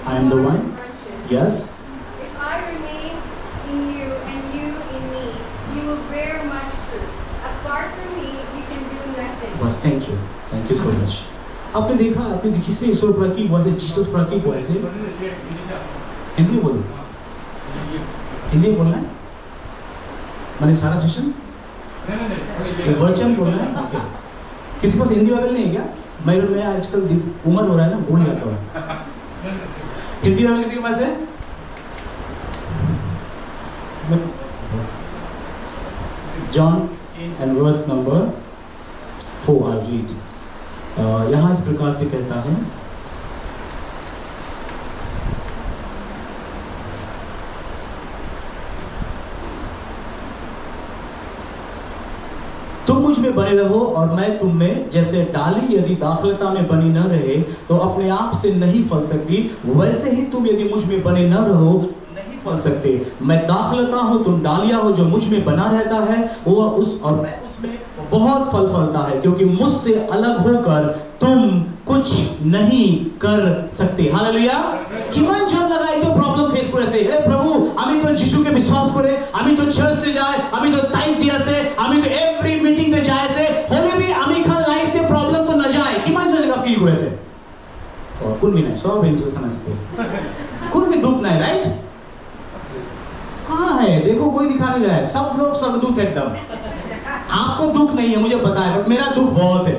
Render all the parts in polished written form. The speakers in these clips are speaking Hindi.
I am the one. Yes. If I remain in you and you in me, you will bear much fruit. Apart from me, you can do nothing. बस thank you so much. आपने देखा, आपने देखी से ईश्वर प्रतीक हुआ है, जीसस प्रतीक हुआ है। हिंदी में बोलो, हिंदी में बोलना है। मैंने सारा सेशन एक वचन बोलना है। ओके, किसी पास हिंदी बाइबल नहीं है क्या? मैं आजकल उम्र हो रहा है ना, भूल जाता हूँ। हिंदी बाइबल किसी के पास है? John and verse number 4 I'll read. यहाँ इस प्रकार से कहता है, तुम मुझ में बने रहो और मैं तुम में, जैसे डाली यदि दाखलता में बनी न रहे तो अपने आप से नहीं फल सकती, वैसे ही तुम यदि मुझ में बने न रहो नहीं फल सकते। मैं दाखलता हूँ, तुम डालियां हो। जो मुझ में बना रहता है वो उस और मैं उसमें बहुत फल फलता है, क्योंकि मुझसे अलग होकर तुम कुछ नहीं कर सकते। हालेलुया। কিমান জন লাগাই তো প্রবলেম ফেস করেছে, হে প্রভু আমি তো যিশুকে বিশ্বাস করে, আমি তো চার্চে যাই, আমি তো টাইপ দিয়েছে, আমি তো এভরি মিটিং তে যাইছে, হলে বি আমি খান লাইফ তে প্রবলেম তো না যায়। কিমান জন লাগা ফিল করেছে? তো কোন भी नहीं, सब एंजल थाना से कोई भी दुख नहीं, राइट? हाँ है, देखो कोई दिखा नहीं रहा है, सब लोग स्वर्गदूत एकदम। आपको दुख नहीं है मुझे पता है, बट मेरा दुख बहुत है।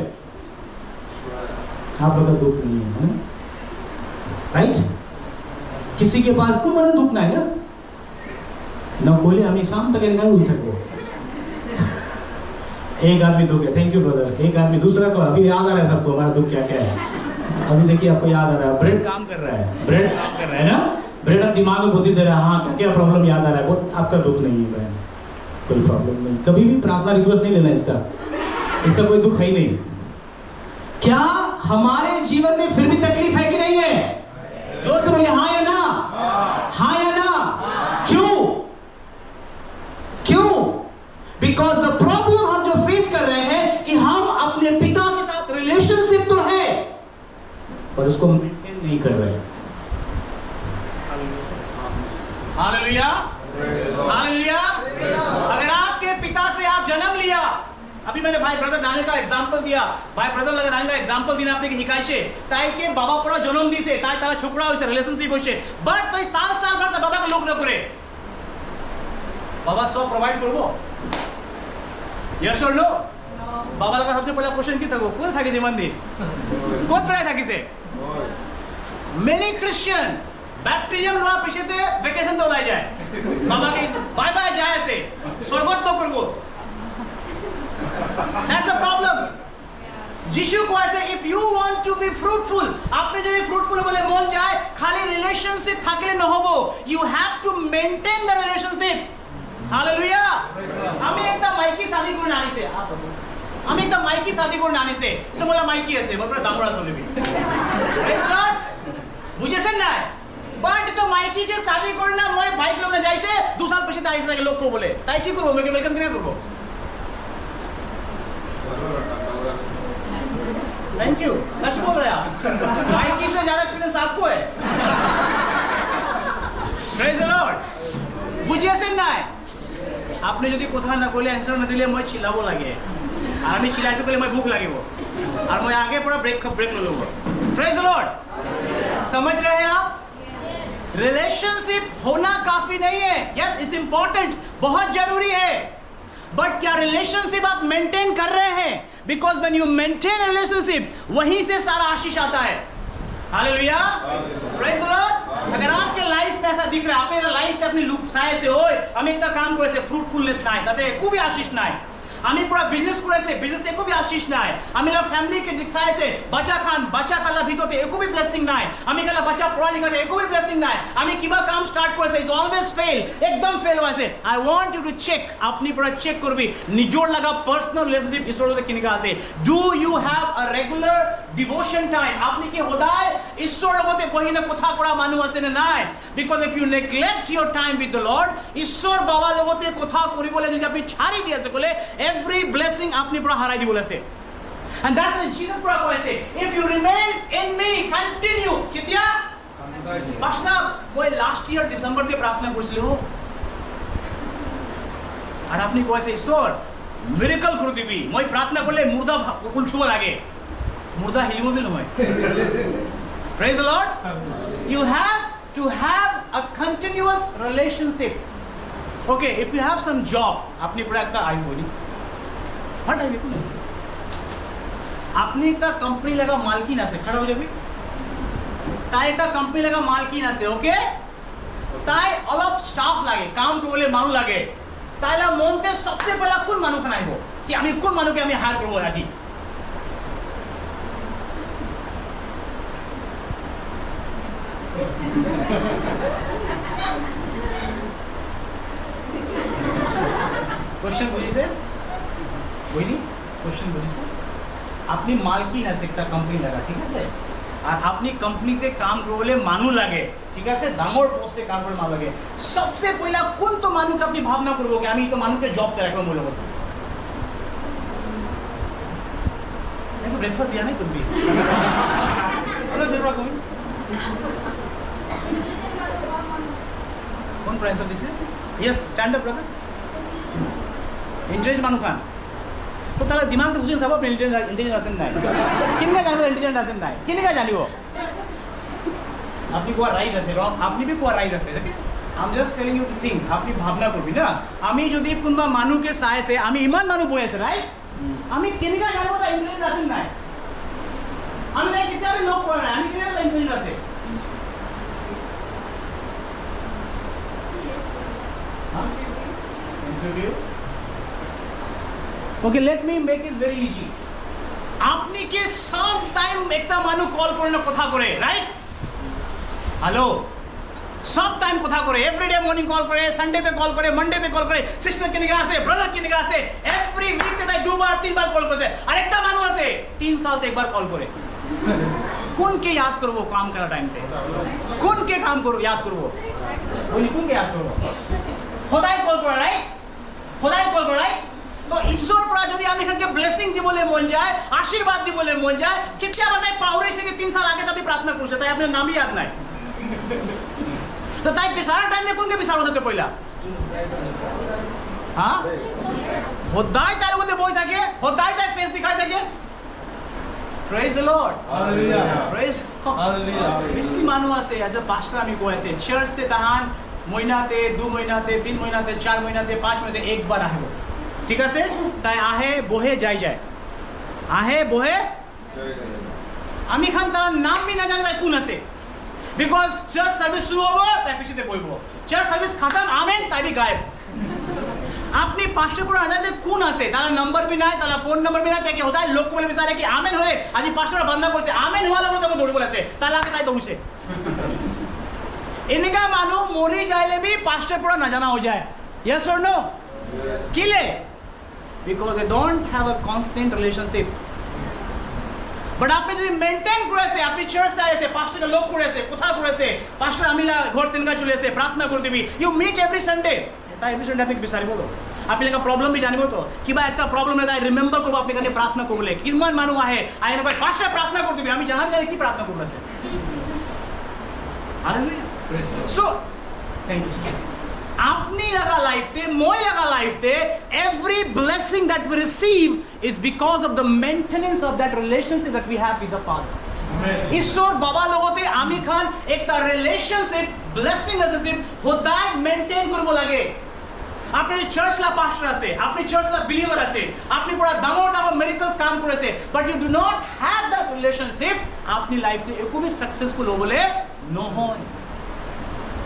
आप लोग का दुख नहीं है, राइट? किसी के पास कोई मन दुख नहीं ना, ना बोले हमें शाम तक इनका हुई थको। एक आदमी दुख है, थैंक यू ब्रदर। एक आदमी, दूसरा को अभी याद आ रहा है सबको हमारा दुख क्या क्या है। अभी देखिए आपको याद आ रहा है, ब्रेड काम कर रहा है, ब्रेड काम कर रहा है ना, ब्रेड अब दिमाग में बुद्धि दे रहा है, हाँ क्या क्या प्रॉब्लम याद आ रहा है। आपका दुख नहीं है बहन, कोई प्रॉब्लम नहीं। कभी भी प्रार्थना रिक्वेस्ट नहीं लेना इसका कोई दुख है ही नहीं। क्या हमारे जीवन में फिर भी तकलीफ है कि नहीं है? जोर से बोलिए हाँ या ना, हाँ या ना। क्यों? क्यों? बिकॉज द प्रॉब्लम हम जो फेस कर रहे हैं कि हम अपने पिता के साथ रिलेशनशिप तो है पर उसको मेंटेन नहीं कर रहे हैं। Hallelujah, hallelujah. अगर आपके पिता से आप जन्म लिया, अभी मैंने भाई ब्रदर डालने का एग्जांपल दिया, भाई ब्रदर लगा डालने का एग्जांपल দিনা আপনি হিকাইছে তাই কে বাবা পড়া জন্ম দিছে তাই তারা ছোকরা হইছে রিলেশনশিপ হইছে, বাট তুই সাল সাল ভর তা বাবাকে লোক না করে বাবা সব প্রোভাইড করব? यस और नो? বাবা লাগা সবচেয়ে পহলা क्वेश्चन কি থাকবো, কোথায় থাকি জীবন দিন, কোথ প্রায় থাকিছে? মেনি ক্রিশ্চিয়ান ব্যাপটিজম লওয়া পিছেতে ভ্যাকেশন তো ওলাই যায়, বাবাকে বাই বাই যায় আছে স্বর্গত তো করব। That's the problem. যিশু কইছে if you want to be fruitful, আপনি যদি ফ্রুটফুল বলে মন যায়, খালি রিলেশনশিপ থাকলে না হবে, you have to maintain the relationship. Hallelujah. আমি একটা মাইকি শাদি করে আনিছে, আমি একটা মাইকি শাদি করে আনিছে, তো মোলা মাইকি আছে মোর দামড়া চলবি। Praise God. বুঝেছেন না? বাট তো মাইকি কে শাদি করে না মই বাইক লোক না যাইছে 2 সাল পরে আইছে লোক কো বলে, তাই কি করব? মেকে ওয়েলকাম কেন করব? थैंक यू, सच बोल रहे हैं आप। माइकी से ज्यादा एक्सपीरियंस आपको है। Praise the Lord. बुझिए से ना है, आपने যদি কথা না বলে आंसर না দিলে মই চিলাবো লাগে, আর আমি চিলাইছো বলে মই ভুক লাগিব, আর মই আগে পুরো ব্রেক ले लूंगा। Praise the Lord. समझ रहे हैं आप? रिलेशनशिप होना काफी नहीं है, यस इट्स इंपॉर्टेंट, बहुत जरूरी है, बट क्या रिलेशनशिप आप मेंटेन कर रहे हैं? Because when you maintain relationship वहीं से सारा आशीष आता है। Hallelujah, praise the Lord. अगर आपके लाइफ में ऐसा दिख रहा है, आपने लाइफ में अपनी लुक साए से ओए আমি একটা কাম করেছে ফ্রুটফুলনেস নাই, তাতে খুবই আশীষ নাই। আমি পুরো বিজনেস করেছে, বিজনেসে খুবই আশীষ নাই। আমি লা ফ্যামিলি কে দিখাইছে বাচ্চা খান, বাচ্চা খালা ভিতরে খুবই ব্লেসিং নাই। আমি কালা বাচ্চা পড়া লিখাতে খুবই ব্লেসিং নাই। আমি কিবা কাম স্টার্ট করেছে ইজ অলওয়েজ ফেল, একদম ফেল হয়েছে। I want you to check, আপনি পুরো চেক করবি নিজর লাগা পার্সোনাল রিলেশনশিপ ঈশ্বরের সাথে কিনকা আছে। Do you have a regular devotion time? আপনি কি সদায় ঈশ্বৰৰ লগতে বহি না কথা কৰা মানুহ আছে না নাই? Because if you neglect your time with the lord, ঈশ্বর বাবা লগতে কথা কৰিবলৈ যদি আপনি ছাড়ি দিয়েছে বলে every blessing apni pura harai di bolase. And that's what Jesus pura koise, if you remain in me, continue kitya last year ডিসেম্বরতে প্রার্থনা করছিল আর আপনি কইছে ঈশ্বর মিরাকল করে দিবি মই প্রার্থনা করলে মুর্দা উলছুব লাগে মুর্দা হিলিব নহয় praise the lord you have to have a continuous relationship okay if you have some job আপনি পুরো একটা আই বলি হট আই বলি আপনি একটা কোম্পানি লাগা মালকিন আছে খড়া হয়ে যাবে তাই একটা কোম্পানি লাগা মালকিন আছে ওকে তাই অলপ স্টাফ লাগে কাম করলে মানুষ লাগে তাইলে মনতে সবচেয়ে পহলা কোন মানুষ আইব কি আমি কোন মানুষকে আমি হায়ার করব আজি কোশ্চেন বুঝিছে বুঝলি কোশ্চেন বুঝিছে আপনি মালকিন আছে একটা কোম্পানি লাগা ঠিক আছে আর আপনি কোম্পানিতে কাম করলে মানুষ লাগে ঠিক আছে ডাঙর পোস্টে কাম করে মানুষ লাগে সবচেয়ে পহলা কোন তো মানুষ আপনি ভাবনা করবো কি আমি তো মানুষকে জবতে রাখবো বলে বলতে দেখো ব্রেকফাস্ট দিয়া নাই করবি কোন প্রাইস দিছে yes stand up brother intelligent মানুষ খান তো তাহলে দিমাগ তো বুঝুন সব আপনি ইন্টেলিজেন্ট আছেন নাই কেনেকৈ জানিব ইন্টেলিজেন্ট আছেন নাই কেনেকৈ জানিব আপনি কোয়া রাইট আছে রং আপনি বি কোয়া রাইট আছে দেখে I am just telling you to think আপনি ভাবনা করবি না আমি যদি কোনোবা মানুষকে চাইছে আমি ইমান মানুষ বই আছে রাইট আমি কেনেকৈ জানিব তাই ইন্টেলিজেন্ট আছেন নাই আমি তাই কেতিয়াবা লগ কৰা নাই আমি কেনেকৈ ইন্টেলিজেন্ট আছে interview okay let me make it very easy আপনি কি সব টাইম একটা মানুষ কল করে না কথা করে রাইট হ্যালো সব টাইম কথা করে এভরিডে মর্নিং কল করে সানডেতে কল করে মানডেতে কল করে সিস্টার কেনে আছে ব্রাদার কেনে আছে এভরি উইকে তাই দুবার তিনবার কল করে আর একটা মানুষ আছে 3 সালতে একবার কল করে কোন কে याद করব কাম করা টাইমতে কোন কে কাম করব याद করব বলি কোন কে याद করব খোদাই কল করে রাইট খোদাই কল করে রাইট তো ঈশ্বর পৰা যদি আমি এখানকে ব্লেসিং দিবলে মন যায় আশীর্বাদ দিবলে মন যায় কেতিয়াবা তাই পাউরে থেকে 3 সাল আগে তাই প্রার্থনা করছে তাই আপনার নামই याद নাই তো তাই বিচারা টাইমে কোনকে বিচারা হতে পয়লা হ্যাঁ খোদাই তার মধ্যে বই থাকে খোদাই তাই ফেস দেখাই থাকে praise the lord hallelujah praise hallelujah বেশি মানুষ আছে এজ এ পাস্টার আমি কই আছে চার্চতে তাহান মহিনাতে 2 মহিনাতে 3 মহিনাতে 4 মহিনাতে 5 মহিনাতে একবার আহিব ঠিক আছে তাই আহে বহে যাই যায় আহে বহে আমি খান তার নাম বি না জানি তাই কোন আছে বিকজ চার্চ সার্ভিস শুরু হবো তাই পিছতে বইব চার্চ সার্ভিস খতম আমেন তাই বি গায়েব আপনি পাঁচটা পুরো আজাদে কোন আছে তার নাম্বার বি নাই তার ফোন নাম্বার বি নাই তাকে হোদায় লোক বলে বিচারে কি আমেন হলে আজি পাঁচটা বান্দা করছে আমেন হওয়া লাগলো তবে দৌড় বলেছে তাহলে আগে তাই দৌড়ছে এনেকা মানুষ মরি যাইলে বি পাঁচটা পুরো না জানা হয়ে যায় ইয়েস অর নো কিলে because they don't have a constant relationship but আপনি যদি মেইনটেইন করেছে আপনি চার্চে আইছে পাঁচটা লোক করেছে কোথা করেছে পাঁচটা আমিলা ঘর তিনগা চলে এসে প্রার্থনা করে দিবি ইউ মিট এভরি সানডে তাই এভরি সানডে আপনি বিচারিব তো আপনি লেখা প্রবলেম বি জানিব তো কিবা একটা প্রবলেম তাই রিমেম্বার করব আপনি কাছে প্রার্থনা করবলে কিমান মানুষ আহে আইনে কয় পাঁচটা প্রার্থনা করে দিবি আমি জানাবি জানি কি প্রার্থনা করব আছে হালেলুয়া সো থ্যাংক ইউ আপনি লাগা লাইফতে মই লাগা লাইফতে every blessing that we receive is because of the maintenance of that relationship that we have with the Father. ঈশ্বর বাবা লগতে আমি খান একটা রিলেশনশিপ ব্লেসিং রিলেশনশিপ হোদায় মেইনটেইন করব লাগে আপনি চার্চলা পাস্টার আছে আপনি চার্চলা বিলিভার আছে আপনি পুরো ডাঙর ডাঙর মিরাকলস কাম করেছে but you do not have that relationship আপনি লাইফতে একদমই সাকসেসফুল হবলে নহয়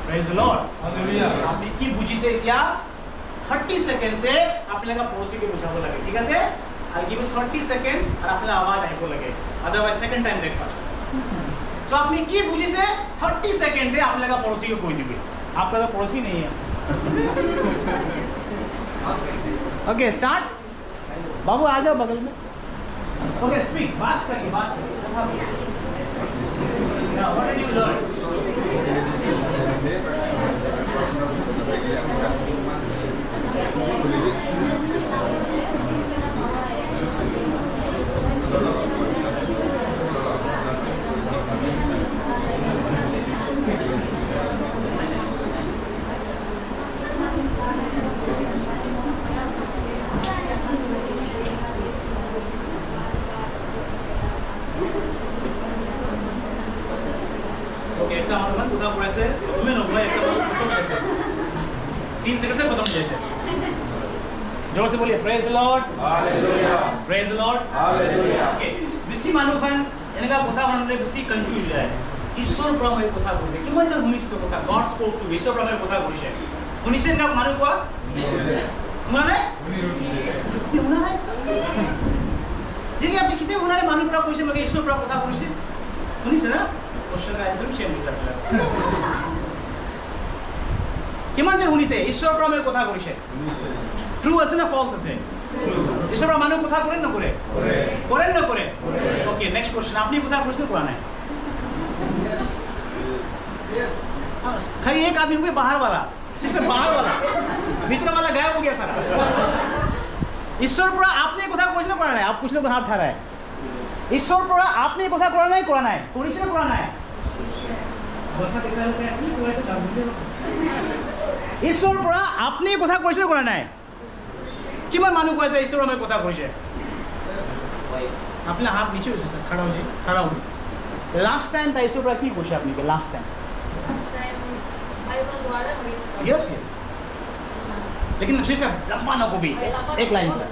Praise the Lord. Hallelujah. আপনি কি বুঝিছে এতিয়া 30 সেকেন্ড সে আপনাকে পড়োসিকে বুঝাবো লাগে ঠিক আছে I'll give you 30 seconds আর আপনার আওয়াজ আইবো লাগে otherwise second time breakfast so আপনি কি বুঝিছে 30 সেকেন্ডে আপনাকে পড়োসিকে কই দিবে আপনারা পড়োসি নেই है ओके स्टार्ट बाबू आ जाओ बगल में ओके स्पीक बात करिए Now, what did you learn? Okay একটা আমার মন কথা কইছে তুমি না ভাই একটা বড় ছোট হয়েছে 3 সেকেন্ড से खत्म हो जाए जोर से बोलिए praise the lord hallelujah praise the lord hallelujah okay বেশি মানুষখন এনেকা কথা শুনলে বেশি কনফিউজ যায় ঈশ্বর ব্রহ্মের কথা কইছে কিমান জন শুনিছে তো কথা গড স্পোক টু ঈশ্বর ব্রহ্মের কথা কইছে শুনিছে না মানুহ কোৱা শুনা নাই শুনা নাই देखिए আপনি কিতে শুনালে মানুহ পৰা কইছে মানে ঈশ্বৰ পৰা কথা কইছে শুনিছে না কোশ্চেন আনসার চেঞ্জ করতে কিমান জন শুনিছে ঈশ্বৰ ব্ৰহ্মেৰ কথা কইছে ট্ৰু আছে না ফলস আছে ঈশ্বৰ মানুহ কথা কৰে নকৰে কৰে নকৰে ओके नेक्स्ट क्वेश्चन আপনি কথা কইছে কোৱা নাই खाली एक आदमी हुए बाहर वाला सिस्टर बाहर वाला भीतर वाला गायब हो गया सारा ईश्वर पर आपने कथा কৈছে কৰা নাই आप कुछ लोग हाथ उठा रहा है ईश्वर पर आपने कथा কৰা নাই কৰিছে কৰা নাই বসা দেখা হতে আপনি কইছে জান বুঝে ईश्वर पर आपने कथा কৈছে কৰা নাই কিমান মানুহ কৈছে ईश्वर আমি কথা কৈছে अपना हाथ नीचे सिस्टर खड़ा हो लास्ट टाइम था ईश्वर पर की কৈছে আপনি के लास्ट टाइम यस यस लेकिन सिस्टर लंबा ना को भी एक लाइन पर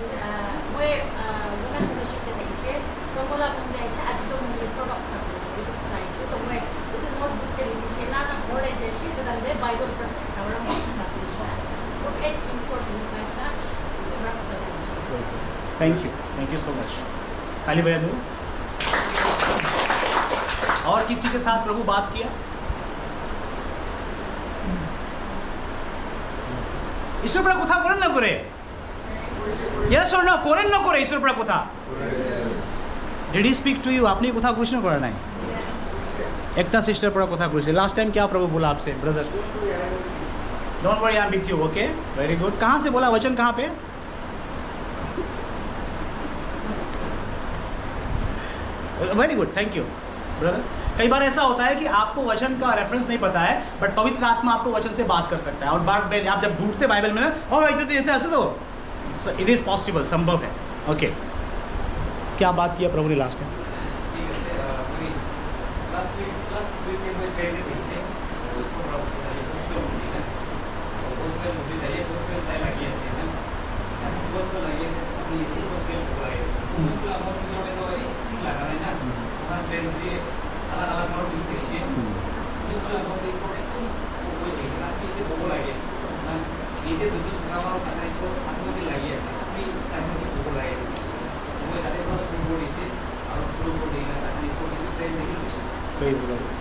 थैंक यू सो मच खाली भैया दो और किसी के साथ प्रभु बात किया ईश्वर पर कथा करें ना करे यस और नो करें ना करे ईश्वर पर कथा did he speak to you आपने कथा कुछ ना करा नहीं एकता सिस्टर पर कथा कुछ लास्ट टाइम क्या प्रभु बोला आपसे brother don't worry I am with you okay very good कहाँ से बोला वचन कहाँ पे very good thank you brother कई बार ऐसा होता है कि आपको वचन का रेफरेंस नहीं पता है बट पवित्र आत्मा आपको वचन से बात कर सकता है और बात आप जब ढूंढते बाइबल में ना और ऐसे ऐसे तो इट इज़ पॉसिबल संभव है ओके क्या बात किया प्रभु ने last time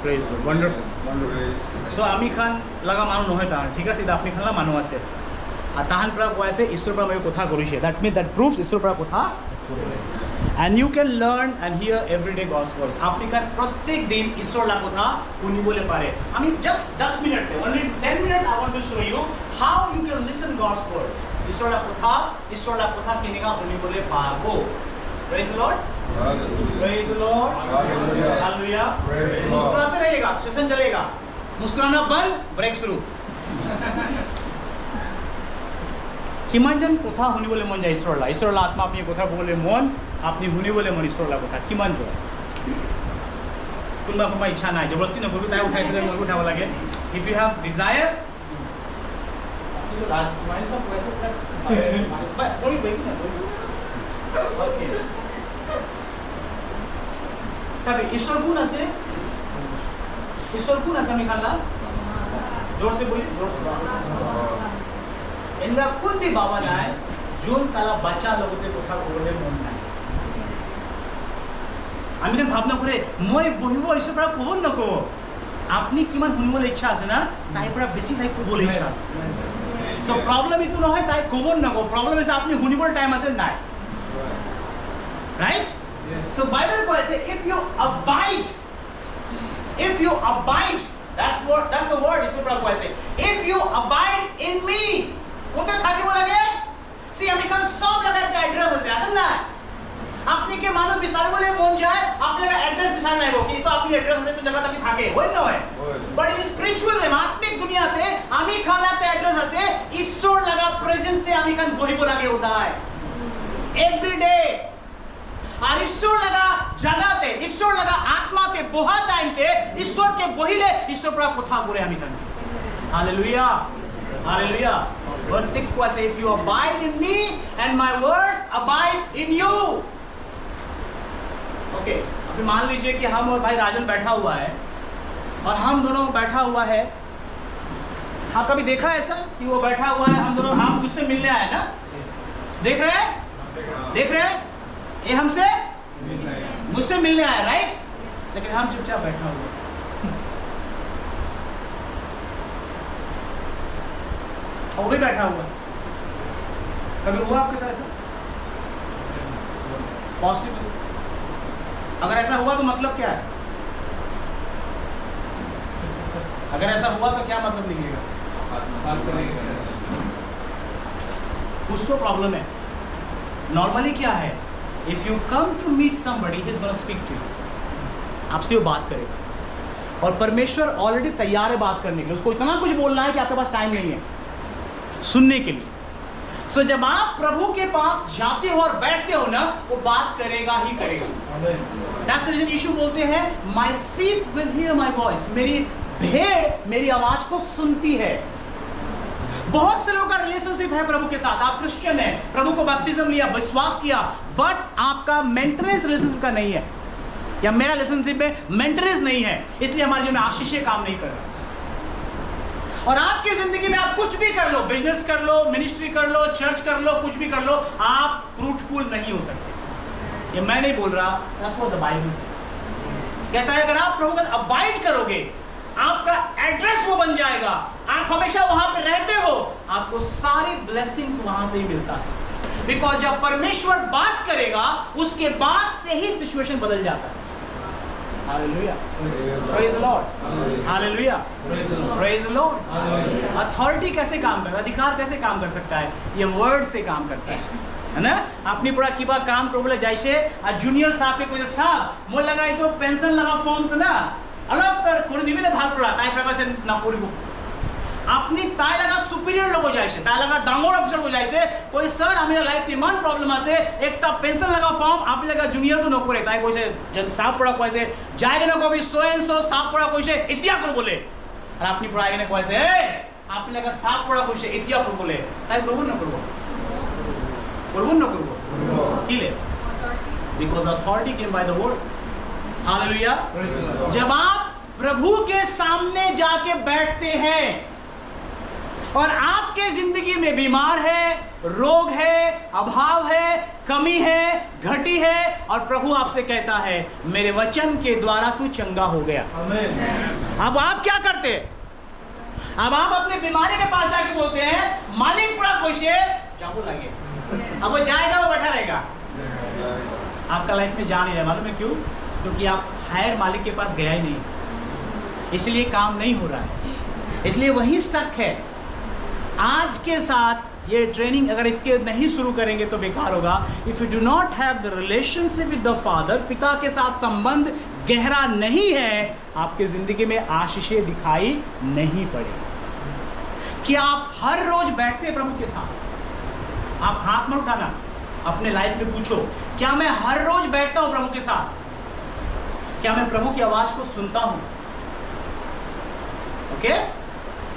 Praise God. Wonderful. So आमी खान लगा मानु নহয় তাহান ঠিক আছে আপনি খানলা মানুহ আছে আর তাহান পৰা কৈ আছে ঈশ্বৰ পৰা মই কথা কৰিছে that means that proves ঈশ্বৰ পৰা কথা and you can learn and hear everyday God's words আপনি কান প্রত্যেক দিন ঈশ্বৰ লা কথা শুনিবলে পারে আমি just 10 minute only 10 minutes I want to show you how you can listen God's word ঈশ্বৰ লা কথা কেনেকা শুনিবলে পাবো Praise the Lord. Praise the Lord. Hallelujah. मुस्कुराते रहिएगा सेशन चलेगा मुस्कुराना बंद ब्रेक शुरू কিমান জন কথা শুনিবলৈ মন যায় ঈশ্বৰলা আত্মা আপুনি কথা ক'বলৈ মন আপুনি শুনিবলৈ মন ঈশ্বৰলা কথা কিমান জন কোনোবা ইচ্ছা নাই জবৰদস্তি নকৰিব তাই উঠাইছিলে মই উঠাব লাগে ইফ ইউ হেভ ডিজায়াৰ আপুনি তো তোমাৰ সব পইচা কৰি ओके सभी ईश्वर कौन আছে আমি খালা जोर से बोलिए जोर से इनका कोई भी बाबा নাই जोन তালা বাচ্চা লগতে কথা ক'বলৈ মন নাই আমি তো ভাবনা করে মই বহিব ঈশ্বৰ পৰা ক'ব নক'ব আপনি কিমান শুনিবলৈ ইচ্ছা আছে না তাই পৰা বেছি চাই ক'বলৈ ইচ্ছা আছে সো প্ৰবলেম ইটো নহয় তাই ক'ব নক'ব প্ৰবলেম আছে আপনি শুনিবৰ টাইম আছে নাই Right? Yes. So Bible says if you abide, that's the word. If you abide in me, কোথা থাকিব লাগে? See, আমি কাল সব জায়গায় একটা অ্যাড্রেস আছে, আসেন না? আপনি কে মানুষ বিচারবলে মন যায়, আপনার অ্যাড্রেস বিচার নাই কি তো আপনি অ্যাড্রেস আছে তো জায়গা আপনি থাকে, হয় না হয়? But in spiritual realm, আত্মিক দুনিয়াতে আমি খালাতে অ্যাড্রেস আছে, ঈশ্বর লাগা প্রেজেন্স তে আমি কান বহিব লাগে ওদায়। Every day আর ঈশ্বর লাগা জাগাতে ঈশ্বর লাগা আত্মাতে বহাতাইতে ঈশ্বরকে বহিলে ঈশ্বর পৰা কথা বলে আমি জানি। Hallelujah, hallelujah. Verse 6 को ऐसे, if you abide in me and my words abide in you. Okay, अभी मान लीजिए कि हम और भाई राजन बैठा हुआ है और हम दोनों बैठा हुआ है। आप कभी देखा ऐसा कि वो बैठा हुआ है, हम दोनों, आप मुझसे मिलने आए ना, देख रहे हैं, देख रहे हैं, ये हमसे मुझसे मिलने आए, राइट? लेकिन हम चुपचाप बैठा हुआ, वो भी बैठा हुआ। कभी हुआ आपके साथ ऐसा? पॉसिबल? अगर ऐसा हुआ तो मतलब क्या है? अगर ऐसा हुआ तो क्या मतलब निकलेगा? कुछ तो प्रॉब्लम है। नॉर्मली क्या है, if you come to meet somebody, he is gonna speak to you, आपसे वो बात करेगा। और परमेश्वर ऑलरेडी तैयार है बात करने के लिए, उसको इतना कुछ बोलना है कि आपके पास टाइम नहीं है सुनने के लिए। सो जब आप प्रभु के पास जाते हो और बैठते हो ना, वो बात करेगा ही करेगा। That's the reason यीशु बोलते हैं, My sheep will hear my voice, मेरी भेड़ मेरी आवाज को सुनती है। बहुत से लोगों का रिलेशनशिप है प्रभु के साथ, आप क्रिश्चियन है, प्रभु को बपतिस्म लिया, विश्वास किया, बट आपका मेंटेनेंस रिलेशनशिप का नहीं है, या मेरा रिलेशनशिप में मेंटेनेंस नहीं है, इसलिए हमारे जीवन में आशीषें काम नहीं कर रहा। और आपकी जिंदगी में आप कुछ भी कर लो, बिजनेस कर लो, मिनिस्ट्री कर लो, चर्च कर लो, कुछ भी कर लो, आप फ्रूटफुल नहीं हो सकते। ये मैं नहीं बोल रहा, that's what the Bible says। कहता है अगर आप प्रभु का अबाइड करोगे, आपका एड्रेस वो बन जाएगा, आप हमेशा वहां पे रहते हो, आपको सारी ब्लेसिंग्स वहां से ही मिलता है। बिकॉज जब परमेश्वर बात करेगा, उसके बाद से ही सिचुएशन बदल जाता है। Hallelujah, praise the lord, hallelujah, praise the Lord. Authority कैसे काम करता है, अधिकार कैसे काम कर सकता है? ये वर्ड से काम करता है ना। अपनी पूरा किबा काम प्रॉब्लम जैसे जूनियर साहब के कोई साहब मोल लगाई तो पेंशन लगा फॉर्म तो ना अलग तर कोई दिवी ने भाग पड़ा ताई प्रकार से ना पूरी আপনি তাই লাগা সুপিরিয়র লোক যাইছে, তাই লাগা ডাঙর অফিসার লোক যাইছে, কই স্যার আমি লাইফ ইমান প্রবলেম আছে, একটা পেনশন লাগা ফর্ম আপনি লাগা জুনিয়র তো নকরে, তাই কইছে যেন সাফ পড়া কইছে যাইগে না কবি সো এন্ড সো সাফ পড়া কইছে ইতিয়া কর বলে, আর আপনি পড়া আইগে না কইছে এ আপনি লাগা সাফ পড়া কইছে ইতিয়া কর বলে, তাই করব না করব, করব না করব কি লে? Because authority came by the word. Hallelujah. जब आप प्रभु के सामने जाके बैठते हैं और आपके जिंदगी में बीमार है, रोग है, अभाव है, कमी है, घटी है, और प्रभु आपसे कहता है मेरे वचन के द्वारा तू चंगा हो गया। आमीन। अब आप क्या करते हैं? अब आप अपने बीमारी के पास जाके बोलते हैं मालिक पूरा खुश है, जाओ लगे। अब वो जाएगा, वो बैठा रहेगा, आपका लाइफ में जा नहीं रहा। मालूम है क्यों? क्योंकि आप हायर मालिक के पास गया ही नहीं, इसलिए काम नहीं हो रहा है, इसलिए वही स्टक है। आज के साथ ये ट्रेनिंग अगर इसके नहीं शुरू करेंगे तो बेकार होगा। If you do not have the relationship with the father, पिता के साथ संबंध गहरा नहीं है, आपके जिंदगी में आशीषें दिखाई नहीं पड़ेगी। कि आप हर रोज बैठते हैं प्रभु के साथ, आप हाथ मत उठाना, अपने लाइफ में पूछो क्या मैं हर रोज बैठता हूं प्रभु के साथ? क्या मैं प्रभु की आवाज को सुनता हूं? ओके?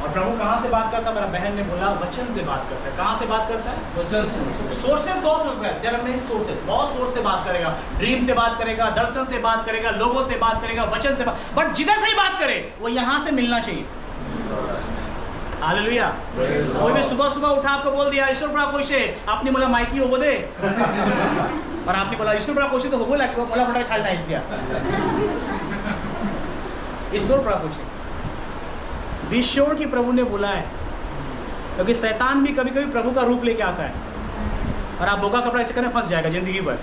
और प्रभु कहां से बात करता है? मेरा बहन ने बोला वचन से बात करता है। कहां से बात करता है? वचन से। सोर्सेस बहुत सोर्स है, देयर आर मेनी सोर्सेस, बहुत सोर्स से बात करेगा, ड्रीम से बात करेगा, दर्शन से बात करेगा, लोगों से बात करेगा, वचन से बात, बट जिधर से ही बात करे वो यहां से मिलना चाहिए। हालेलुया। कोई भी सुबह सुबह उठा आपको बोल दिया ईश्वर बड़ा खुश है, आपने बोला माइकी हो दे और आपने बोला ईश्वर बड़ा खुश है तो हो बोला बोला फटा छाल नहीं दिया। ईश्वर बड़ा खुश है, बी श्योर कि प्रभु ने बोला है, क्योंकि शैतान भी कभी कभी प्रभु का रूप लेके आता है और आप बोगा कपड़ा चक्कर में फंस जाएगा जिंदगी भर।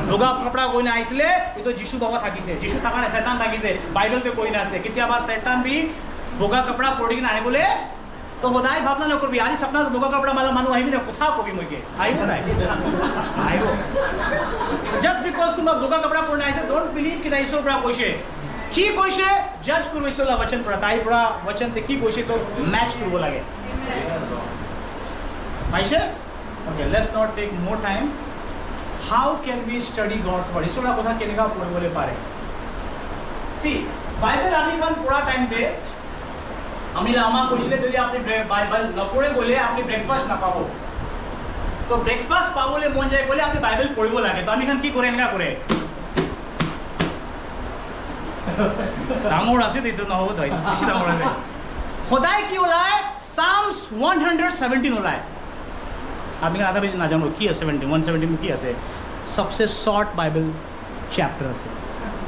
बोगा कपड़ा कोई ना, इसलिए ये तो जीशु बाबा थाकी से, जीशु थका ना शैतान थाकी से, बाइबल पे कोई ना से कितनी बार शैतान भी बोगा कपड़ा पोड़ी ना आने बोले तो होदाई भावना न कर भी आज सपना बोगा कपड़ा माला मानो आई भी ना कुथा को भी मुझे आई हो आई हो जस्ट बिकॉज तुम बोगा कपड़ा पोड़ना ऐसे डोंट बिलीव कि ईश्वर बड़ा कोई की कोई जज करो ईश्वर वचन पड़ा ताई बड़ा वचन ते की कोई तो मैच करो लगे भाई से। Okay, let's not take more time. How can be study God's word ঈশ্বৰৰ কথা কেনেকুৱা পঢ়িবলৈ পাৰে সি বাইবেল আমি এখন পঢ়া টাইমতে আমি আমাক কৈছিলে যদি আপুনি বাইবেল নপঢ়ে গ'লে আপুনি ব্ৰেকফাষ্ট নাপাব তো ব্ৰেকফাষ্ট পাবলৈ মন যায় গ'লে আপুনি বাইবেল পঢ়িব লাগে তো আমি এখন কি কৰে এনেকুৱা কৰে ডাঙৰ আছে এইটো নহ'ব তই বেছি ডাঙৰ আছে সদায় কি ওলায় Psalms 117 ওলায় আপনি আধা বেশি না জানো কি আছে 117 কি আছে सबसे शॉर्ट बाइबल चैप्टर আছে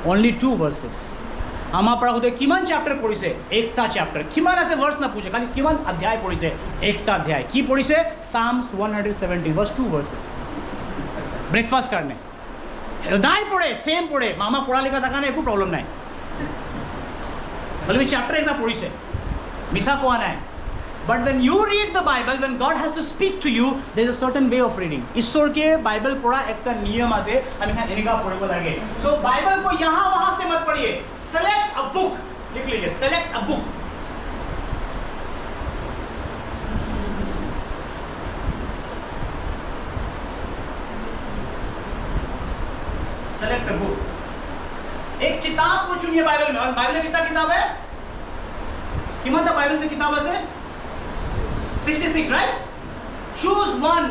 ओनली 2 वर्सेस আমাৰ পৰা হতে কিমান চ্যাপ্টাৰ পঢ়িছে একটা চ্যাপ্টাৰ কিমান আছে ভাৰ্স না পুছে খালি কিমান অধ্যায় পঢ়িছে একটা অধ্যায় কি পঢ়িছে Psalms 117 verse 2 verses ব্রেকফাস্ট करने হৃদয় পড়ে সেম পড়ে মামা পড়া লেখা থাকা না একো প্রবলেম নাই বলে চ্যাপ্টার একটা পঢ়িছে মিছা কোৱা নাই But when you read the Bible, when God has to speak to you, there is a certain way of reading. ईश्वर के बाइबल पढ़ा एक का नियम आसे हमें यहाँ इनका पढ़े को लगे. So बाइबल को यहाँ वहाँ से मत पढ़िए. Select a book. लिख लीजिए. Select a book. Select a book. एक किताब को चुनिए बाइबल में. और बाइबल में कितना किताब है? कितना बाइबल से किताब है? 66 राइट चूज वन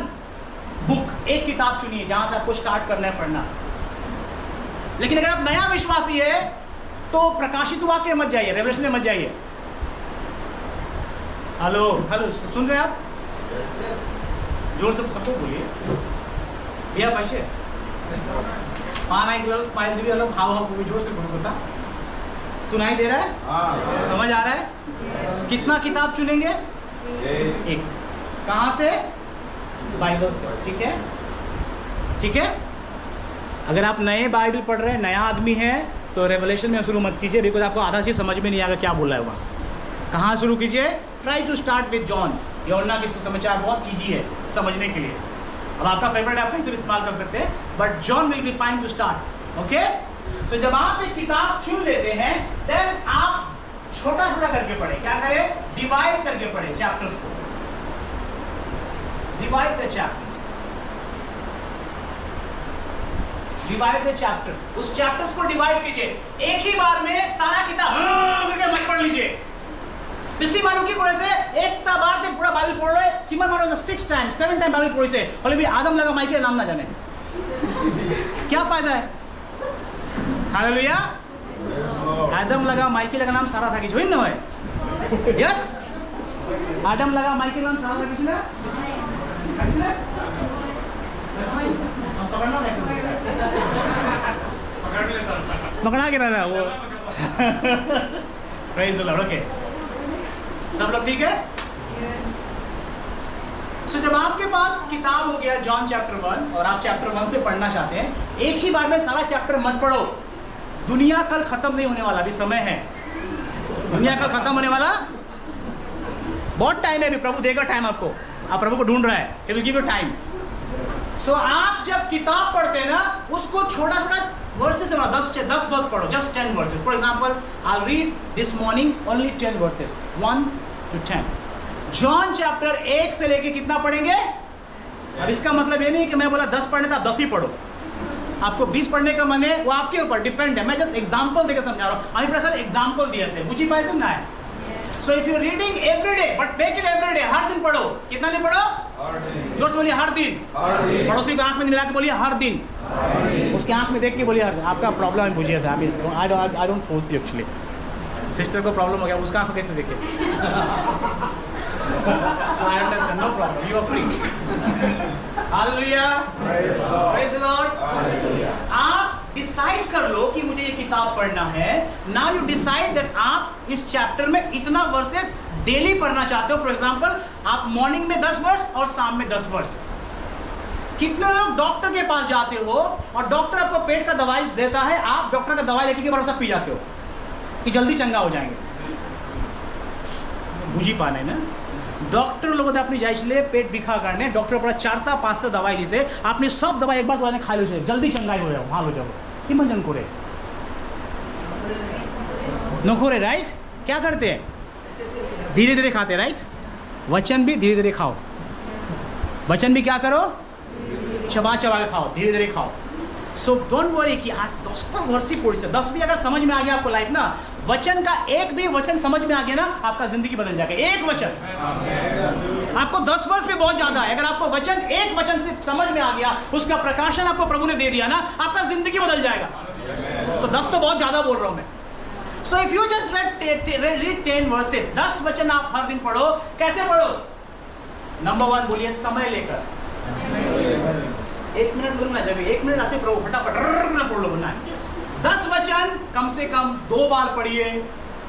बुक एक किताब चुनिए जहां से आपको स्टार्ट करना है पढ़ना लेकिन अगर आप नया विश्वासी है तो प्रकाशित वाक्य मत जाइए रेवलेशन में मत जाइए हेलो हेलो सुन रहे हैं आप जोर से सबको बोलिए भैया पैसे पाना एक स्माइल भी अलग हाव हाव को भी जोर से बोलता सुनाई दे रहा है समझ आ रहा है कितना किताब चुनेंगे एक कहाँ से बाइबल से ठीक है अगर आप नए बाइबल पढ़ रहे हैं नया आदमी है तो रेवलेशन में शुरू मत कीजिए बिकॉज आपको आधा चीज़ समझ में नहीं आएगा क्या बोला है वहाँ कहाँ शुरू कीजिए try to start with John यूहन्ना की सुसमाचार बहुत ईजी है समझने के लिए अब आपका फेवरेट आप कहीं से इस्तेमाल कर सकते हैं but John will be fine to start okay तो जब आप एक किताब चुन लेते हैं देन आप छोटा छोटा करके पढ़े क्या करें डिवाइड करके पढ़े चैप्टर्स को डिवाइड द चैप्टर्स उस चैप्टर्स को डिवाइड कीजिए एक ही बार में सारा किताब करके मत पढ़ लीजिए पिछली बार की कोई से एक बार ते पूरा बाइबल पढ़ रहे कि मन मारो 6 टाइम 7 टाइम बाइबल पढ़ी से बोले भी आदम लगा माइक के नाम ना जाने क्या फायदा है हालेलुया आदम लगा माइकी लगा नाम सारा था कि जोइन न है यस आदम लगा माइकी नाम सारा था किसने पकड़ा के था वो प्रेज द लॉर्ड ओके सब लोग ठीक है सो जब आपके पास किताब हो गया जॉन चैप्टर 1 और आप चैप्टर 1 से पढ़ना चाहते हैं एक ही बार में सारा चैप्टर मत पढ़ो दुनिया कल खत्म नहीं होने वाला अभी समय है दुनिया कल खत्म होने वाला बहुत टाइम है अभी प्रभु देगा टाइम आपको आप प्रभु को ढूंढ रहा है he will give you time so आप जब किताब पढ़ते हैं ना उसको छोटा छोटा वर्सेस में 10 वर्स पढ़ो just 10 versus for example I will read this morning only 10 versus 1 to 10 John chapter 1 से लेके कितना पढ़ेंगे अब इसका मतलब ये नहीं कि मैं बोला 10 पढ़ने था 10 ही पढ़ो आपको 20 पढ़ने का मन है वो आपके ऊपर डिपेंड है मैं जस्ट एग्जांपल देकर समझा रहा हूँ আমি প্রায় एग्जांपल दिया से बुझी पाए ना है so if you reading every day but make it every day हर दिन पढ़ो कितना दिन पढ़ो जोर से बोलिए हर दिन पड़ोसी को आंख में मिला के बोलिए हर दिन उसके आंख में देख के बोलिए हर दिन आपका प्रॉब्लम है बुझिए साहब I don't force you actually sister को प्रॉब्लम हो गया उसका आंख कैसे देखिए So I understand, no problem. You are free. Hallelujah. Praise the Lord. Hallelujah. आप डिसाइड कर लो कि मुझे ये किताब पढ़ना है. Now you decide that आप इस चैप्टर में इतना वर्सेस डेली पढ़ना चाहते हो. फॉर एग्जाम्पल आप मॉर्निंग में 10 वर्स और शाम में 10 वर्स. कितने लोग डॉक्टर के पास जाते हो और डॉक्टर आपको पेट का दवाई देता है, आप डॉक्टर का दवाई लेके के बाद सब पी जाते हो कि जल्दी चंगा हो जाएंगे. बुझी पाने ना डॉक्टर लोग अपनी जाइए पेट बिखा करने डॉक्टर पर 4-5 दवाई दी से आपने सब दवाई एक बार तो खा लो जल्दी चंगाई हो जाओ भालो जाओ कि मन जन करे नखोरे राइट क्या करते हैं धीरे धीरे खाते राइट वचन भी धीरे धीरे खाओ वचन भी क्या करो चबा चबा के खाओ, धीरे धीरे खाओ। सो डोंट वरी कि आज 10টা वर्ष ही पढ़ी से 10 भी अगर समझ में आ गया आपको लाइफ ना, वचन का एक भी वचन समझ में आ गया ना, आपका जिंदगी बदल जाएगा। एक वचन आपको 10 वर्ष भी बहुत ज्यादा है, अगर आपको वचन एक वचन से समझ में आ गया, उसका प्रकाशन आपको प्रभु ने दे दिया ना, आपका जिंदगी बदल जाएगा। तो 10 तो बहुत ज्यादा बोल रहा हूं मैं। सो if you just read 10 versus, 10 वचन आप हर दिन पढ़ो। कैसे पढ़ो? नंबर 1 बोलिए, समय लेकर। 1 मिनट बोलना, जब 1 मिनट ऐसे पढ़ो, फटाफट पढ़ लो बोलना है। 10 वचन कम से कम 2 बार पढ़िए,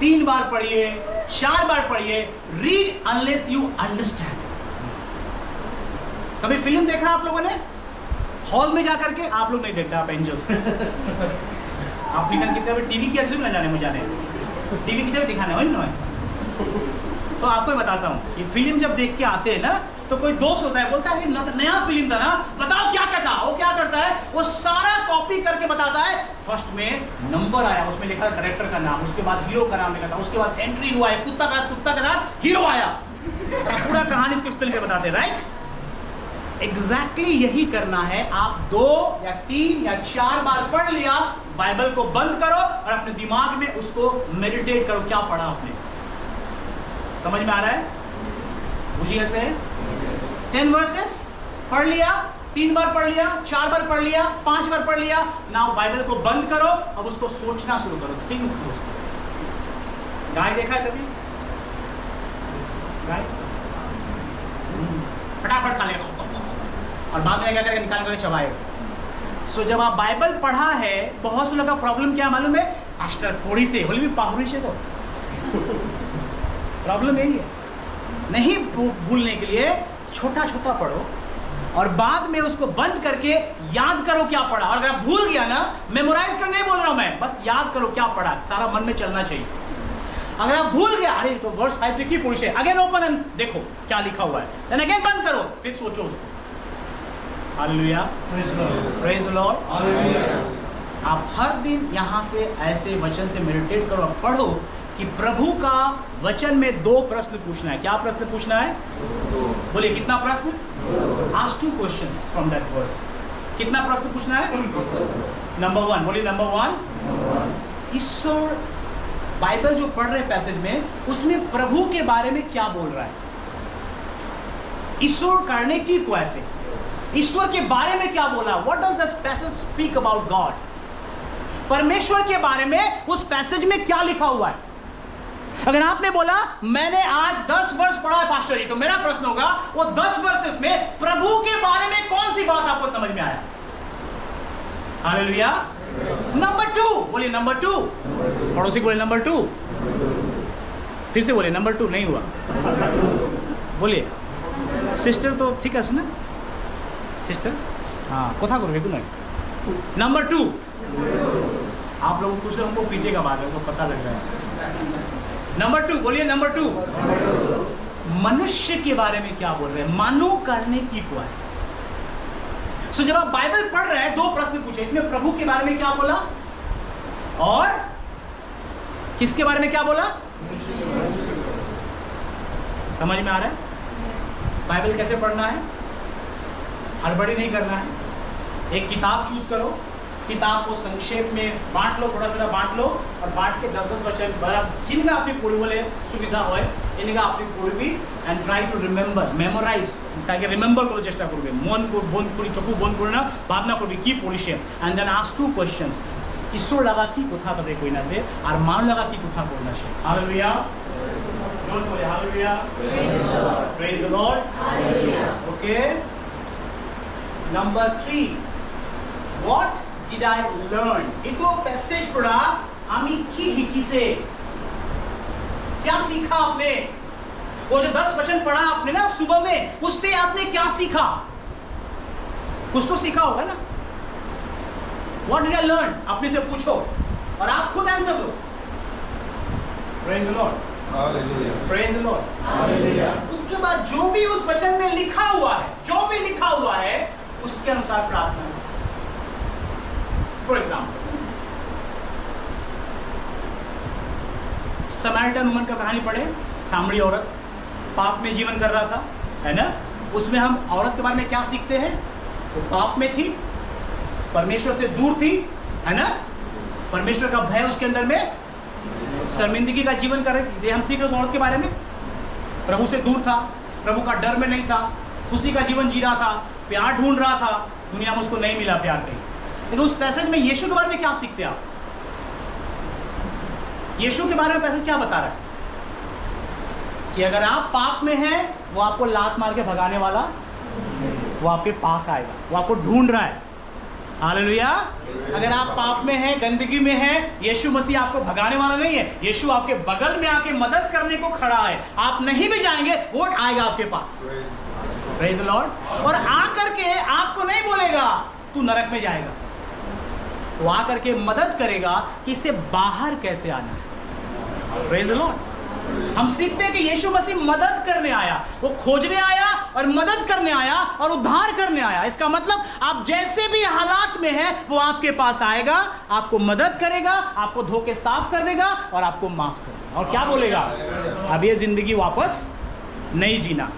3 बार पढ़िए, 4 बार पढ़िए। Read unless you understand. कभी फिल्म देखा आप लोगों ने हॉल में जाकर के? आप लोग नहीं देखते, आप एंजल्स। आप निकल कितने टीवी की असली में जाने मुझे जाने टीवी की तरफ दिखाने हो ना। तो आपको मैं बताता हूँ, ये फिल्म जब देख के आते हैं ना, तो कोई दोस्त होता है, बोलता है नया फिल्म था ना, बताओ क्या क्या था। वो क्या करता है, वो सारा कॉपी करके बताता है। फर्स्ट में नंबर आया, उसमें लिखा डायरेक्टर का नाम, उसके बाद हीरो का नाम लिखा था, उसके बाद एंट्री हुआ है, कुत्ता के साथ हीरो आया, पूरा कहानी इसके फिल्म पे बताते हैं, राइट? एग्जैक्टली यही करना है। आप 2 या 3 या 4 बार पढ़ लिया, बाइबल को बंद करो और अपने दिमाग में उसको मेडिटेट करो, क्या पढ़ा आपने। समझ में आ रहा है? मुझे ऐसे 10 वर्सेस पढ़ लिया, 3 बार पढ़ लिया, 4 बार पढ़ लिया, 5 बार पढ़ लिया। नाउ बाइबल को बंद करो, अब उसको सोचना शुरू करो, थिंक करो। गाय देखा है कभी? गाय फटाफट खा लेगा और बाद में क्या करेगा, निकाल कर चबाएगा। सो जब आप बाइबल पढ़ा है, बहुत से लोगों का प्रॉब्लम क्या मालूम है? पास्टर थोड़ी से होली में पाहुरी से, तो प्रॉब्लम यही है। नहीं भूलने के लिए छोटा छोटा पढ़ो और बाद में उसको बंद करके याद करो क्या पढ़ा। और अगर आप भूल गया ना, मेमोराइज करने नहीं बोल रहा हूं मैं, बस याद करो क्या पढ़ा, सारा मन में चलना चाहिए। अगर आप भूल गया, अरे तो वर्स 5 की पुरुष है, अगेन ओपन एंड देखो क्या लिखा हुआ है, देन अगेन बंद करो, फिर सोचो उसको। Hallelujah, praise the Lord. आप हर दिन यहाँ से ऐसे वचन से मेडिटेट करो और पढ़ो कि प्रभु का वचन में 2 प्रश्न पूछना है। क्या प्रश्न पूछना है? बोलिए कितना प्रश्न? Ask 2 questions from that verse. कितना प्रश्न पूछना है? नंबर 1, बोलिए नंबर 1, ईश्वर बाइबल जो पढ़ रहे पैसेज में, उसमें प्रभु के बारे में क्या बोल रहा है? ईश्वर करने की को ऐसे ईश्वर के बारे में क्या बोला? What does this passage speak about God? परमेश्वर के बारे में उस पैसेज में क्या लिखा हुआ है? अगर आपने बोला मैंने आज 10 वर्ष पढ़ा है पास्टर जी, तो मेरा प्रश्न होगा वो 10 वर्ष में प्रभु के बारे में कौन सी बात आपको समझ में आया? हालेलुया। नंबर 2, बोलिए नंबर 2। पड़ोसी बोले नंबर 2। फिर से बोले नंबर 2। नहीं हुआ, बोलिए सिस्टर तो ठीक है ना सिस्टर, हाँ कथा करो बिल्कुल नहीं। नंबर 2, आप लोगों कुछ हमको पीछे का बात है, हमको पता लग रहा है। नंबर 2, बोलिए नंबर 2। मनुष्य के बारे में क्या बोल रहे हैं? मानो करने की क्वास। सो जब आप बाइबल पढ़ रहे हैं, 2 प्रश्न पूछे, इसमें प्रभु के बारे में क्या बोला और किसके बारे में क्या बोला? समझ में आ रहा है? बाइबल कैसे पढ़ना है? हड़बड़ी नहीं करना है। एक किताब चूज करो, किताब को संक्षेप में बांट लो, छोटा छोटा बांट लो और बांट के 10-10 वचन जिनका आपकी पूरी बोले सुविधा हो इनका आपकी पूरी and try to remember, memorise, ताकि रिमेम्बर करो चेष्टा करोगे, मन को बंद करी, चकू बंद करना, भावना करबी की पड़िसे एंड देन आस्क 2 क्वेश्चंस। ईश्वर लगा की कथा ताদের কই না সে আর মান লাগা কি কথা করনা সে। हालेलुया, जोर से बोले hallelujah, praise the lord, hallelujah. Okay, number 3, what did I learn? इको पैसेज पढ़ा, आमी की हिकिसे, क्या सीखा आपने? वो जो 10 वचन पढ़ा आपने ना सुबह में, उससे आपने क्या सीखा? कुछ तो सीखा होगा ना। What did I learn? अपने से पूछो और आप खुद आंसर दो। Praise the Lord. Hallelujah. Praise the Lord. Hallelujah. उसके बाद जो भी उस वचन में लिखा हुआ है, जो भी लिखा हुआ है, उसके अनुसार प्रार्थना। For example, समैरिटन वुमन का कहानी पढ़े, सामरी औरत पाप में जीवन कर रहा था, है ना? उसमें हम औरत के बारे में क्या सीखते हैं? वो पाप में थी, परमेश्वर से दूर थी, है ना, परमेश्वर का भय उसके अंदर में, शर्मिंदगी का जीवन कर रही थी। हम सीख रहे उस औरत के बारे में, प्रभु से दूर था, प्रभु का डर में नहीं था, खुशी का जीवन जी रहा था, प्यार ढूंढ रहा था, दुनिया में उसको नहीं मिला प्यार कहीं। लेकिन उस पैसेज में यीशु के बारे में क्या सीखते हैं आप? यीशु के बारे में पैसेज क्या बता रहा है कि अगर आप पाप में हैं, वो आपको लात मार के भगाने वाला, वो आपके पास आएगा, वो आपको ढूंढ रहा है। हालेलुया। अगर आप पाप में हैं, गंदगी में हैं, यीशु मसीह आपको भगाने वाला नहीं है, यीशु आपके बगल में आके मदद करने को खड़ा है। आप नहीं भी जाएंगे, वो आएगा आपके पास। Praise the Lord. और आकर के आपको नहीं बोलेगा तू नरक में जाएगा, वो आकर के मदद करेगा कि इससे बाहर कैसे आना है। Praise the Lord. हम सीखते हैं कि यीशु मसीह मदद करने आया, वो खोजने आया और मदद करने आया और उद्धार करने आया। इसका मतलब आप जैसे भी हालात में हैं, वो आपके पास आएगा, आपको मदद करेगा, आपको धो के साफ कर देगा और आपको माफ कर देगा। और क्या बोलेगा? अब ये जिंदगी वापस नहीं जीना।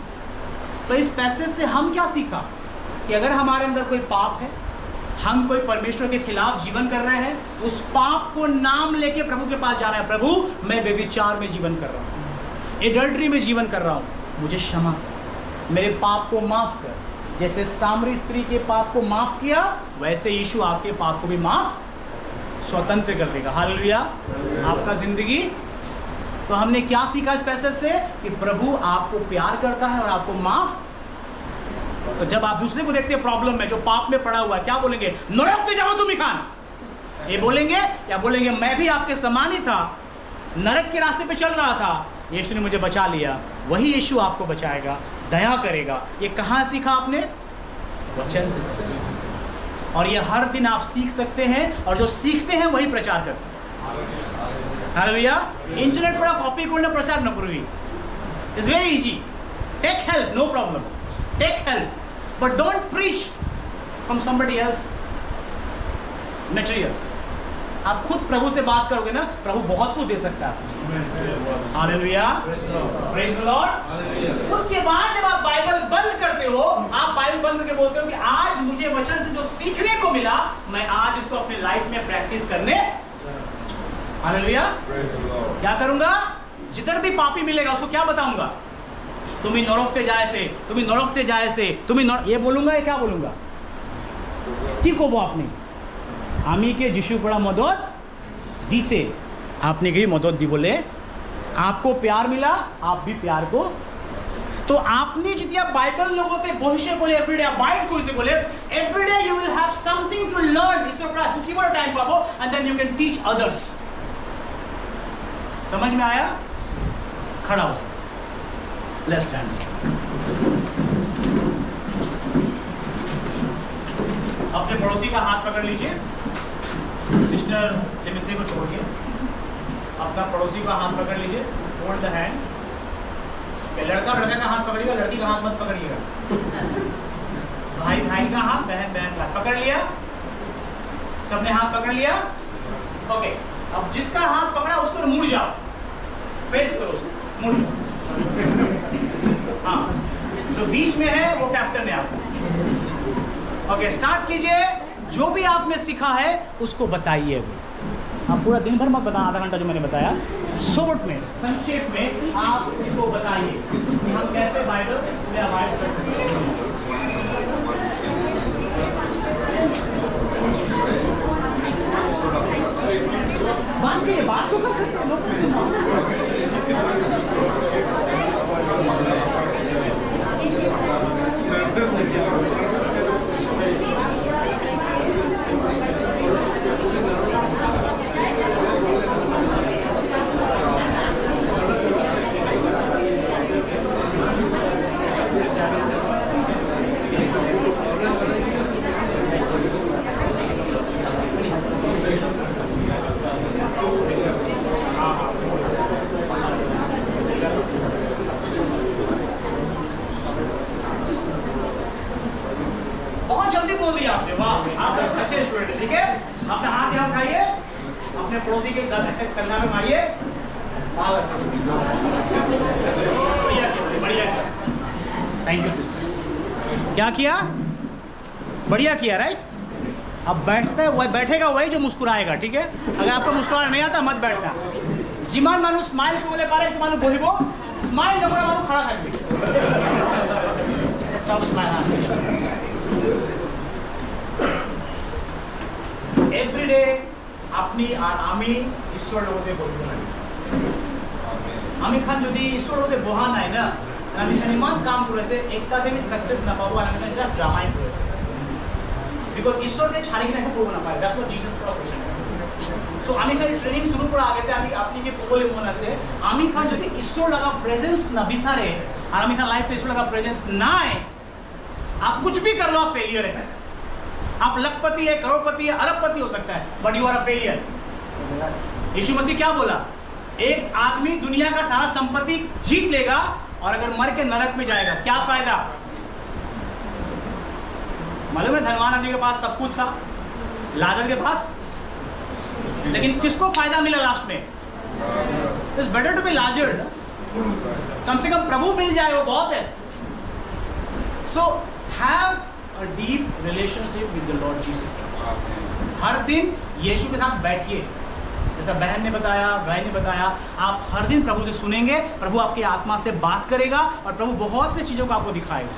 तो इस पैसेज से हम क्या सीखा कि अगर हमारे अंदर कोई पाप है, हम कोई परमेश्वर के खिलाफ जीवन कर रहे हैं, उस पाप को नाम लेके प्रभु के पास जाना है। प्रभु, मैं बेविचार में जीवन कर रहा हूँ, एडल्ट्री में जीवन कर रहा हूँ, मुझे क्षमा कर, मेरे पाप को माफ कर। जैसे सामरी स्त्री के पाप को माफ किया, वैसे यीशु आपके पाप को भी माफ स्वतंत्र कर देगा। हालेलुया। आपका जिंदगी। तो हमने क्या सीखा इस पैसेज से कि प्रभु आपको प्यार करता है और आपको माफ। तो जब आप दूसरे को देखते हैं प्रॉब्लम में, जो पाप में पड़ा हुआ है, क्या बोलेंगे? नरक में जाओ तुम ही खान, ये बोलेंगे? या बोलेंगे मैं भी आपके समान ही था, नरक के रास्ते पे चल रहा था, यीशु ने मुझे बचा लिया। वही यीशु आपको बचाएगा, दया करेगा। ये कहाँ सीखा आपने? वचन से सीखा। और ये हर दिन आप सीख सकते हैं, और जो सीखते हैं वही प्रचार करते हैं। हालेलुया। इंटरनेट पर कॉपी करना प्रचार न करूँगी, it's very easy. Take help, no problem, take help, but don't preach from somebody else materials. आप खुद प्रभु से बात करोगे ना, प्रभु बहुत कुछ दे सकता है। Hallelujah, praise the Lord. उसके बाद जब आप बाइबल बंद करते हो, आप बाइबल बंद करके बोलते हो कि आज मुझे वचन से जो सीखने को मिला, मैं आज इसको अपनी लाइफ में प्रैक्टिस करने। हालेलुया। क्या करूंगा? जिधर भी पापी मिलेगा उसको क्या बताऊंगा? तुम्ही नरकते जायसे, तुम्ही नरकते जायसे, तुम्ही ये बोलूंगा या क्या बोलूंगा? কি কব আপনি? আমি কে যিশু পড়া মদত দিছে, आपने की मदद दी बोले, आपको प्यार मिला, आप भी प्यार को। तो आपने जितना बाइबल लोगों से बहिष्य बोले, एवरीडे अबाइड कोइसे बोले, everyday you will have something to learn. इस पर बुकी वाला टाइम पाबो and then you can teach others. समझ में आया? खड़ा हो, लेट्स स्टैंड। अपने पड़ोसी का हाथ पकड़ लीजिए, सिस्टर लिमित्री को छोड़ के अपना पड़ोसी का हाथ पकड़ लीजिए, होल्ड द हैंड्स। लड़का लड़का का हाथ पकड़िएगा, लड़की का हाथ मत पकड़िएगा। भाई भाई का हाथ, बहन बहन का हाथ पकड़ लिया, सबने हाथ पकड़ लिया। ओके, अब जिसका हाथ पकड़ा उसको मुड़ जाओ, फेस करो उसको, मुड़ जाओ। हाँ, जो बीच में है वो कैप्टन है आपको। ओके, स्टार्ट कीजिए। जो भी आपने सीखा है उसको बताइए। आप पूरा दिन भर मत बताना, आधा घंटा जो मैंने बताया, शॉर्ट में, संक्षेप में आप उसको बताइए कि हम कैसे बाइबल में अवॉइड कर सकते हैं। बात तो कर सकते हैं लोग। बहुत जल्दी बोल दिया आपने, वाह, आप अच्छे स्टूडेंट हैं। ठीक है, अपना हाथ यहाँ उठाइए, अपने पड़ोसी के ऐसे कंधा में मारिए। बढ़िया, थैंक यू सिस्टर। क्या किया? बढ़िया किया, राइट? अब बैठेगा वही जो मुस्कुराएगा, ठीक है? अगर आपको मुस्कुराना नहीं आता मत बैठना। जिमान मानु स्माइल को बोले पारे तो मानु बोलिबो स्माइल जब मानु खड़ा থাকবে सब स्माइल। এভরিডে আপনি আর আমি ঈশ্বর লোকতে বলতে লাগে। আমি খান যদি ঈশ্বর লোকতে বহা নাই না, আমি ইমান কাম করেছে একটা দিন সাকসেস না পাবো, আর আমি যা ড্রামাই করেছে বিকজ ঈশ্বরকে ছাড়ি না করবো না পারে। That's what Jesus proposition. So আমি খালি ট্রেনিং শুরু করার আগেতে আমি আপনি যে বলে মনে আছে আমি খান যদি ঈশ্বর লাগা প্রেজেন্স না बिसारे और আমি खान लाइफ में ईश्वर का प्रेजेंस ना है, आप कुछ भी कर लो आप फेलियर है। आप लखपति है, करोड़पति है, अरबपति हो सकता है, but you are a failure. यीशु मसीह क्या बोला? एक आदमी दुनिया का सारा संपत्ति जीत लेगा और अगर मर के नरक में जाएगा क्या फायदा? मालूम है धनवान आदमी के पास सब कुछ था, लाजर के पास, लेकिन किसको फायदा मिला लास्ट में? It's better to be Lazarus. कम से कम प्रभु मिल जाए वो बहुत है। So have a deep relationship with the Lord Jesus Christ. हर दिन यीशु के साथ बैठिए, जैसा बहन ने बताया, भाई ने बताया, आप हर दिन प्रभु से सुनेंगे, प्रभु आपकी आत्मा से बात करेगा और प्रभु बहुत सी चीज़ों को आपको दिखाएगा।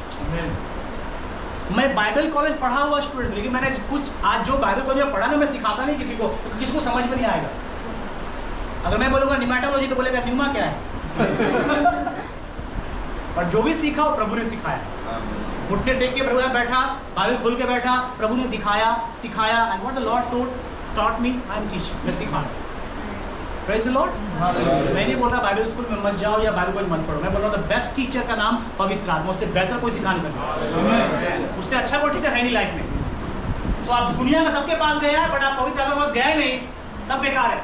मैं बाइबल कॉलेज पढ़ा हुआ स्टूडेंट, लेकिन मैंने कुछ आज जो बाइबल कॉलेज में पढ़ा ना मैं सिखाता नहीं किसी को, क्योंकि किसी को समझ में नहीं आएगा। अगर मैं बोलूँगा निमेटोलॉजी तो बोलेगा न्यूमा क्या है पर जो भी सीखा वो प्रभु ने सिखाया। घुटने टेक के प्रभु ने बैठा, बाइबल खोल के बैठा, प्रभु ने दिखाया, सिखाया। And what the Lord taught me, I am teaching, मैं सिखा रहा हूँ। Praise the Lord. मैं नहीं बोल रहा बाइबल स्कूल में मत जाओ या बाइबल कॉलेज मत पढ़ो, मैं बोल रहा हूँ द बेस्ट टीचर का नाम पवित्र आत्मा, उससे बेहतर कोई सिखा नहीं सकता, उससे अच्छा कोई टीचर है नहीं लाइफ में। तो आप दुनिया का सबके पास गया है बट आप पवित्र आत्मा के पास गए नहीं, सब बेकार है।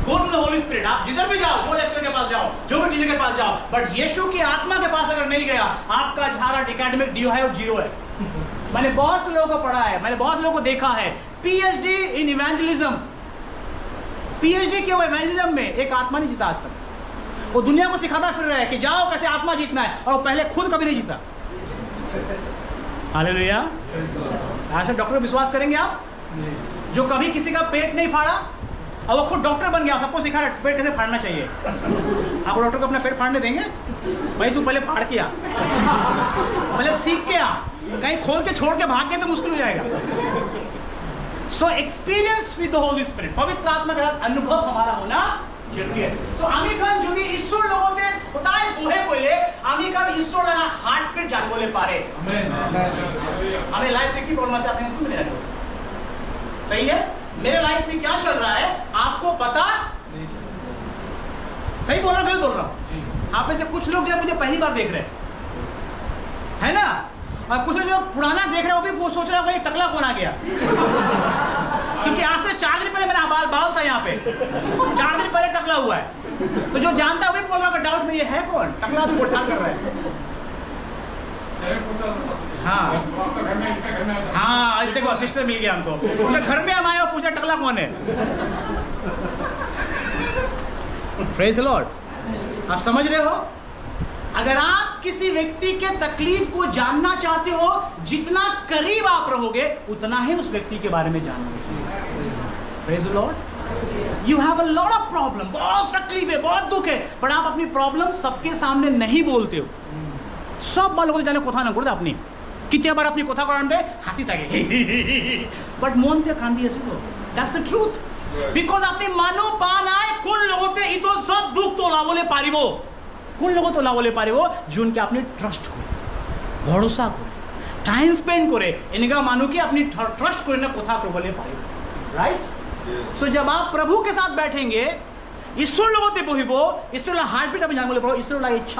Go to the holy spirit. आप जिधर भी जाओ, जो लेक्चर के पास जाओ, जो भी टीचर के पास जाओ, बट यीशु की आत्मा के पास अगर नहीं गया, आपका सारा एकेडमिक ड्यू है और जीरो है। मैंने बहुत से लोगों को पढ़ा है, मैंने बहुत से लोगों को देखा है, पीएचडी इन इवेंजलिज्म, पीएचडी किया हुआ इवेंजलिज्म में, एक आत्मा नहीं जीता आज तक। वो दुनिया को सिखाता फिर रहा है कि जाओ कैसे आत्मा जीतना है, और पहले खुद कभी नहीं जीता। हालेलुया। आज सब डॉक्टर विश्वास करेंगे आप, जो कभी किसी का पेट नहीं फाड़ा और वो खुद डॉक्टर बन गया, सबको सिखा रहा है पेट कैसे फाड़ना चाहिए। आप डॉक्टर को अपना पेट फाड़ने देंगे? भाई तू पहले फाड़ के आ, पहले सीख के आ, कहीं खोल के छोड़ के भाग गए तो मुश्किल हो जाएगा। So experience with the holy spirit, पवित्र आत्मा का अनुभव हमारा होना जरूरी है। सो আমি কান যদি ঈশ্বর লগতে কোথায় বহে কইলে আমি কান ঈশ্বর লাগা হার্ট বিট জান বলে পারে। আমেন। हमें लाइफ में की प्रॉब्लम है, आपने क्यों नहीं रखो? सही है? मेरे लाइफ में क्या चल रहा है आपको पता नहीं चल रहा। सही बोल रहा हूँ, गलत बोल रहा हूँ? आप में से कुछ लोग जो मुझे पहली बार देख रहे हैं, है ना, और कुछ जो पुराना देख रहे हो भी वो सोच रहा होगा ये टकला कौन आ गया। क्योंकि आज से 4 दिन पहले मेरा बाल था यहाँ पे, 4 दिन पहले टकला हुआ है, तो जो जानता है वो भी बोल रहा होगा डाउट में ये है कौन टकला, तो परेशान कर रहा है। हाँ हाँ, आज देखो सिस्टर मिल गया हमको, उनके घर में हम आए और पूछा टकला कौन है। Praise the Lord. आप समझ रहे हो? अगर आप किसी व्यक्ति के तकलीफ को जानना चाहते हो, जितना करीब आप रहोगे उतना ही उस व्यक्ति के बारे में जानोगे। Praise the Lord. You have a lot of problem, बहुत तकलीफ है, बहुत दुख है, पर आप अपनी प्रॉब्लम सबके सामने नहीं बोलते हो। सब लोग जाने कोथा ना करते अपनी कितने बार अपनी कोथा कराने हासि থাকে, বাট মন দিয়ে কান্দি আছিল। That's the truth. বিকজ আপনি মানুহ পা নাই কোন লগতে ইটো সব দুখ তো লাবলে পারিব, কোন লগত তো লাবলে পারিব যোনকে আপনি ট্রাস্ট করে, ভরসা করে, টাইম স্পেন্ড করে, এনেকা মানুষকে আপনি ट्रस्ट করে না কোথা কবলে পারিব। রাইট? সো जब आप प्रभु के साथ बैठेंगे, ईश्वर লগতে বহিব, ईश्वर ला हार्ट बीट আপনি জানবলে পারো, ईश्वर ला इच्छा